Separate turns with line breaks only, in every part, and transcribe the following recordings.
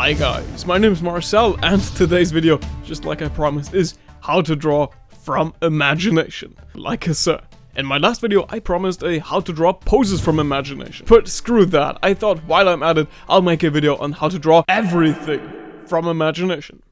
Hi guys, my name is Marcel and today's video, just like I promised, is how to draw from imagination. Drawlikeasir. In my last video, I promised a how to draw poses from imagination. But screw that, I thought while I'm at it, I'll make a video on how to draw everything from imagination.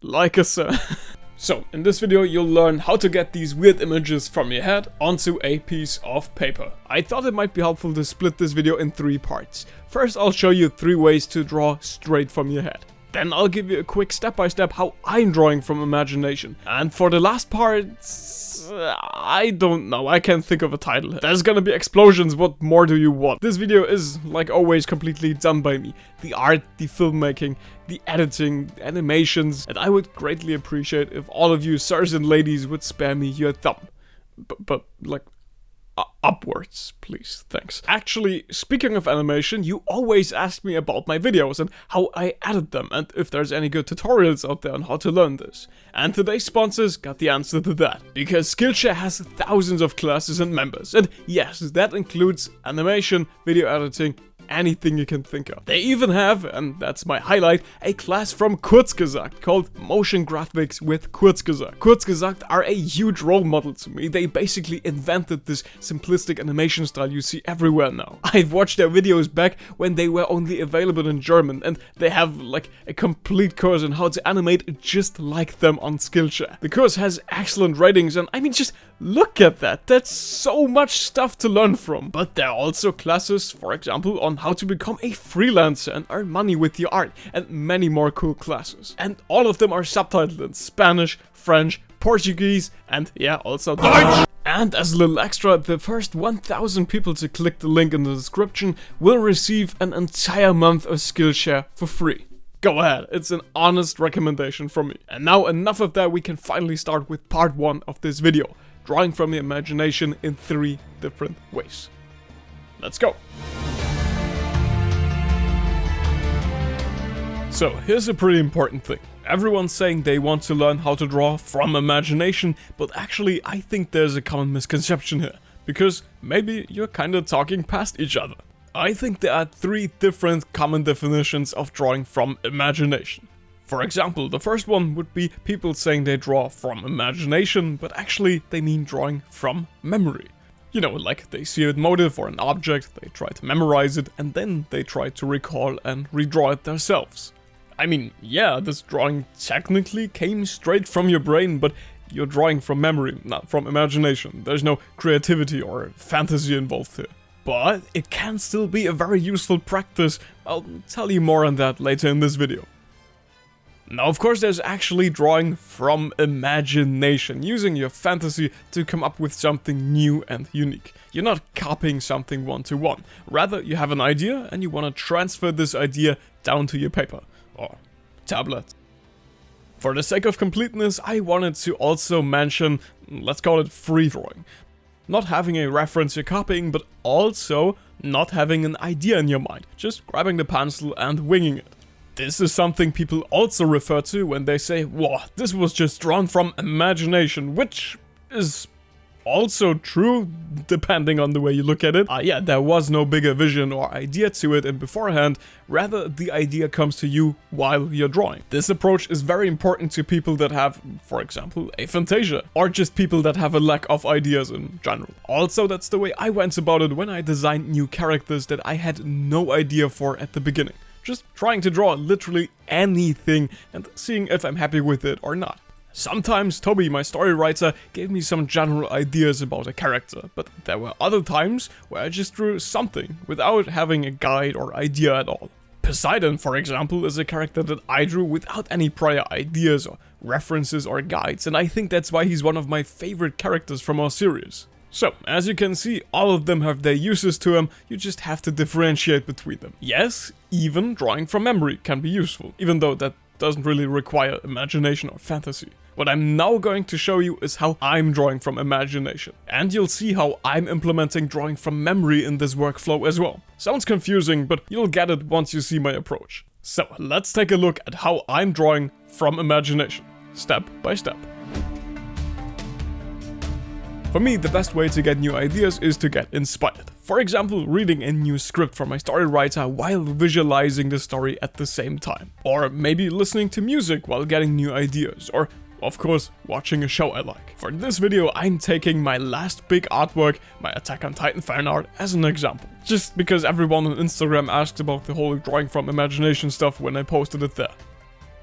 Drawlikeasir. So, in this video you'll learn how to get these weird images from your head onto a piece of paper. I thought it might be helpful to split this video in 3 parts. First, I'll show you 3 ways to draw straight from your head. Then I'll give you a quick step-by-step how I'm drawing from imagination. And for the last part, I don't know, I can't think of a title. There's gonna be explosions, what more do you want? This video is, like always, completely done by me. The art, the filmmaking, the editing, the animations, and I would greatly appreciate if all of you sirs and ladies would spare me your thumb. But like, upwards, please, thanks. Actually, speaking of animation, you always ask me about my videos and how I edit them, and if there's any good tutorials out there on how to learn this. And today's sponsors got the answer to that. Because Skillshare has thousands of classes and members, and yes, that includes animation, video editing, anything you can think of. They even have, and that's my highlight, a class from Kurzgesagt called Motion Graphics with Kurzgesagt. Kurzgesagt are a huge role model to me. They basically invented this simplistic animation style you see everywhere now. I've watched their videos back when they were only available in German, and they have like a complete course on how to animate just like them on Skillshare. The course has excellent ratings, and I mean, just look at that. That's so much stuff to learn from. But there are also classes, for example, on how to become a freelancer and earn money with your art, and many more cool classes. And all of them are subtitled in Spanish, French, Portuguese, and yeah, also Deutsch. And as a little extra, the first 1,000 people to click the link in the description will receive an entire month of Skillshare for free. Go ahead, it's an honest recommendation from me. And now enough of that, we can finally start with part 1 of this video. Drawing from the imagination in 3 different ways. Let's go! So, here's a pretty important thing. Everyone's saying they want to learn how to draw from imagination, but actually I think there's a common misconception here. Because maybe you're kinda talking past each other. I think there are 3 different common definitions of drawing from imagination. For example, the first one would be people saying they draw from imagination, but actually they mean drawing from memory. You know, like they see a motif or an object, they try to memorize it, and then they try to recall and redraw it themselves. I mean, yeah, this drawing technically came straight from your brain, but you're drawing from memory, not from imagination. There's no creativity or fantasy involved here. But it can still be a very useful practice. I'll tell you more on that later in this video. Now, of course, there's actually drawing from imagination, using your fantasy to come up with something new and unique. You're not copying something one-to-one. Rather, you have an idea and you want to transfer this idea down to your paper or tablet. For the sake of completeness, I wanted to also mention, let's call it free drawing. Not having a reference you're copying, but also not having an idea in your mind. Just grabbing the pencil and winging it. This is something people also refer to when they say, "Whoa, this was just drawn from imagination," which is also true, depending on the way you look at it. Yeah, there was no bigger vision or idea to it in beforehand, rather the idea comes to you while you're drawing. This approach is very important to people that have, for example, aphantasia, or just people that have a lack of ideas in general. Also, that's the way I went about it when I designed new characters that I had no idea for at the beginning. Just trying to draw literally anything and seeing if I'm happy with it or not. Sometimes Toby, my story writer, gave me some general ideas about a character, but there were other times where I just drew something without having a guide or idea at all. Poseidon, for example, is a character that I drew without any prior ideas or references or guides, and I think that's why he's one of my favorite characters from our series. So, as you can see, all of them have their uses to them, you just have to differentiate between them. Yes, even drawing from memory can be useful, even though that doesn't really require imagination or fantasy. What I'm now going to show you is how I'm drawing from imagination. And you'll see how I'm implementing drawing from memory in this workflow as well. Sounds confusing, but you'll get it once you see my approach. So, let's take a look at how I'm drawing from imagination, step by step. For me, the best way to get new ideas is to get inspired. For example, reading a new script from my story writer while visualizing the story at the same time. Or maybe listening to music while getting new ideas. Or, of course, watching a show I like. For this video, I'm taking my last big artwork, my Attack on Titan fan art, as an example. Just because everyone on Instagram asked about the whole drawing from imagination stuff when I posted it there.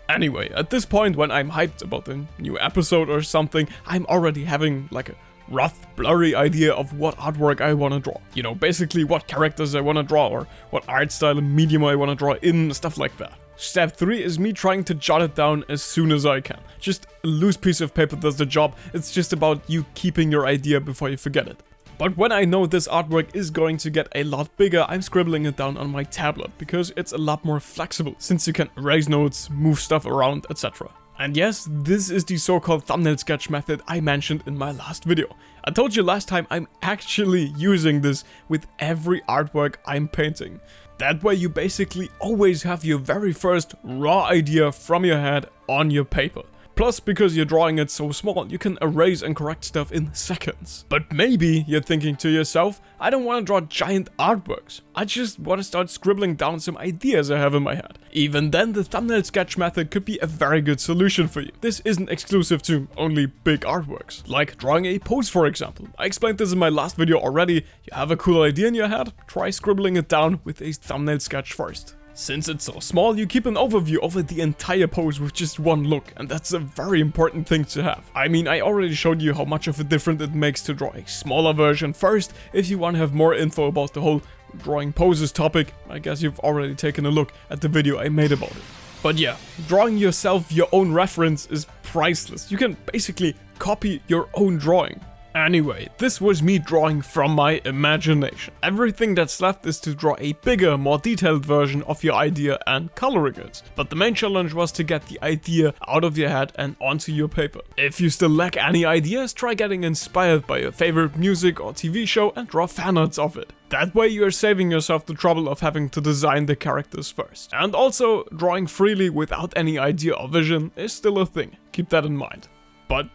Anyway, at this point, when I'm hyped about a new episode or something, I'm already having like a rough, blurry idea of what artwork I want to draw. You know, basically what characters I want to draw or what art style and medium I want to draw in, stuff like that. Step 3 is me trying to jot it down as soon as I can. Just a loose piece of paper does the job. It's just about you keeping your idea before you forget it. But when I know this artwork is going to get a lot bigger, I'm scribbling it down on my tablet because it's a lot more flexible since you can erase notes, move stuff around, etc. And yes, this is the so-called thumbnail sketch method I mentioned in my last video. I told you last time I'm actually using this with every artwork I'm painting. That way you basically always have your very first raw idea from your head on your paper. Plus, because you're drawing it so small, you can erase and correct stuff in seconds. But maybe you're thinking to yourself, I don't want to draw giant artworks. I just want to start scribbling down some ideas I have in my head. Even then, the thumbnail sketch method could be a very good solution for you. This isn't exclusive to only big artworks, like drawing a pose, for example. I explained this in my last video already. You have a cool idea in your head? Try scribbling it down with a thumbnail sketch first. Since it's so small, you keep an overview over the entire pose with just one look, and that's a very important thing to have. I mean, I already showed you how much of a difference it makes to draw a smaller version first. If you want to have more info about the whole drawing poses topic, I guess you've already taken a look at the video I made about it. But yeah, drawing yourself your own reference is priceless. You can basically copy your own drawing. Anyway, this was me drawing from my imagination. Everything that's left is to draw a bigger, more detailed version of your idea and coloring it. But the main challenge was to get the idea out of your head and onto your paper. If you still lack any ideas, try getting inspired by your favorite music or TV show and draw fan arts of it. That way you are saving yourself the trouble of having to design the characters first. And also, drawing freely without any idea or vision is still a thing. Keep that in mind. But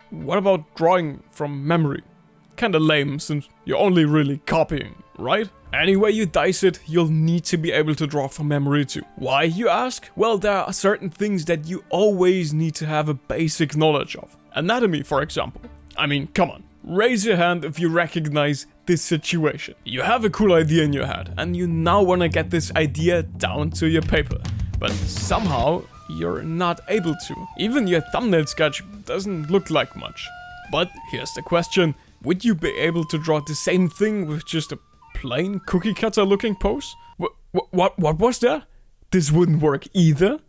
what about drawing from memory? Kinda lame, since you're only really copying, right? Anyway you dice it, you'll need to be able to draw from memory too. Why, you ask? Well, there are certain things that you always need to have a basic knowledge of. Anatomy, for example. I mean, come on. Raise your hand if you recognize this situation. You have a cool idea in your head, and you now wanna get this idea down to your paper. But somehow, you're not able to. Even your thumbnail sketch doesn't look like much. But here's the question, would you be able to draw the same thing with just a plain cookie cutter looking pose? What was that? This wouldn't work either?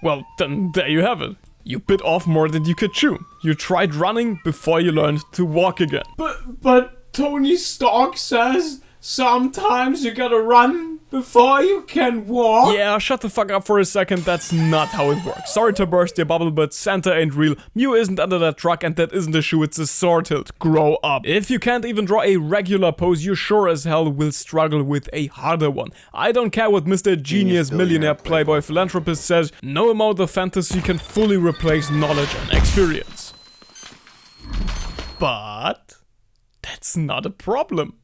Well, then there you have it. You bit off more than you could chew. You tried running before you learned to walk again.
But Tony Stark says sometimes you gotta run before you can walk.
Yeah, shut the fuck up for a second, that's not how it works. Sorry to burst your bubble, but Santa ain't real. Mew isn't under that truck, and that isn't a shoe, it's a sword hilt. Grow up. If you can't even draw a regular pose, you sure as hell will struggle with a harder one. I don't care what Mr. Genius Millionaire Playboy Philanthropist says, no amount of fantasy can fully replace knowledge and experience. But that's not a problem.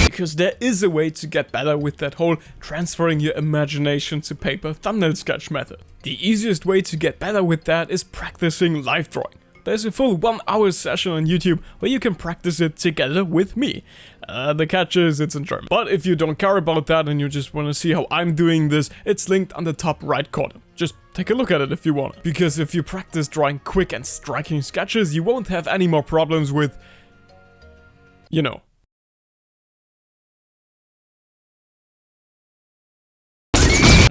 Because there is a way to get better with that whole transferring your imagination to paper thumbnail sketch method. The easiest way to get better with that is practicing live drawing. There's a full 1-hour session on YouTube where you can practice it together with me. The catch is it's in German. But if you don't care about that and you just want to see how I'm doing this, it's linked on the top right corner. Just take a look at it if you want. Because if you practice drawing quick and striking sketches, you won't have any more problems with, you know.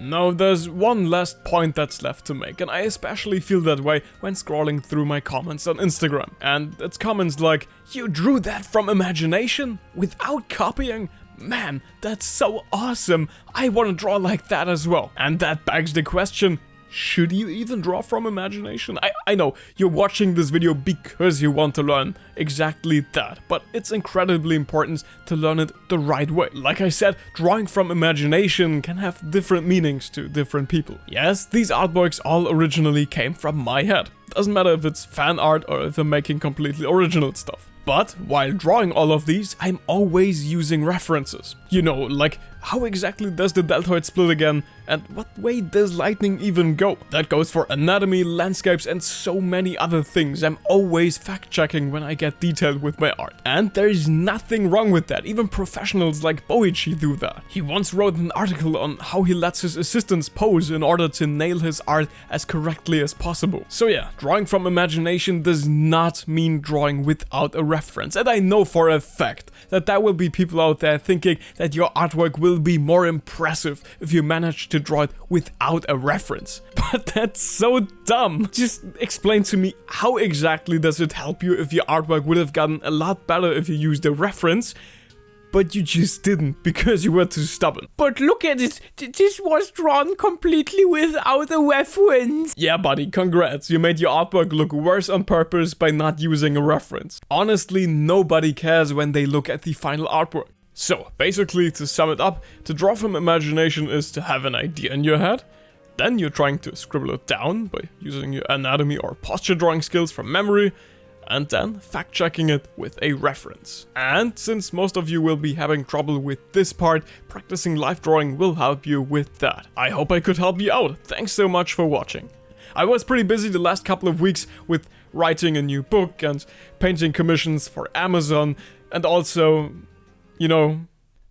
Now, there's one last point that's left to make, and I especially feel that way when scrolling through my comments on Instagram. And it's comments like, you drew that from imagination? Without copying? Man, that's so awesome! I want to draw like that as well. And that begs the question, should you even draw from imagination? I know, you're watching this video because you want to learn exactly that, but it's incredibly important to learn it the right way. Like I said, drawing from imagination can have different meanings to different people. Yes, these artworks all originally came from my head. Doesn't matter if it's fan art or if I'm making completely original stuff. But while drawing all of these, I'm always using references. You know, like, how exactly does the deltoid split again? And what way does lightning even go? That goes for anatomy, landscapes, and so many other things. I'm always fact-checking when I get detailed with my art. And there's nothing wrong with that. Even professionals like Boichi do that. He once wrote an article on how he lets his assistants pose in order to nail his art as correctly as possible. So yeah, drawing from imagination does not mean drawing without a reference. And I know for a fact that there will be people out there thinking that your artwork will be more impressive if you manage to draw it without a reference. But that's so dumb. Just explain to me, how exactly does it help you if your artwork would have gotten a lot better if you used a reference, but you just didn't because you were too stubborn?
But look at it, this was drawn completely without a reference.
Yeah, buddy, congrats. You made your artwork look worse on purpose by not using a reference. Honestly, nobody cares when they look at the final artwork. So, basically, to sum it up, to draw from imagination is to have an idea in your head. Then you're trying to scribble it down by using your anatomy or posture drawing skills from memory, and then fact-checking it with a reference. And since most of you will be having trouble with this part, practicing life drawing will help you with that. I hope I could help you out. Thanks so much for watching. I was pretty busy the last couple of weeks with writing a new book and painting commissions for Amazon, and also, you know,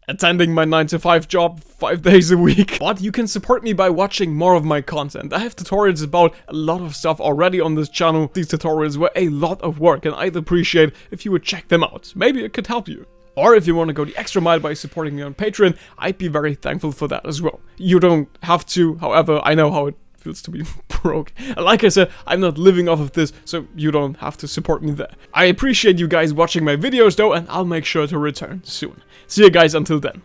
attending my 9-to-5 job 5 days a week. But you can support me by watching more of my content. I have tutorials about a lot of stuff already on this channel. These tutorials were a lot of work and I'd appreciate if you would check them out. Maybe it could help you. Or if you want to go the extra mile by supporting me on Patreon, I'd be very thankful for that as well. You don't have to, however, I know how it feels to be broke. Like I said, I'm not living off of this, so you don't have to support me there. I appreciate you guys watching my videos though, and I'll make sure to return soon. See you guys until then.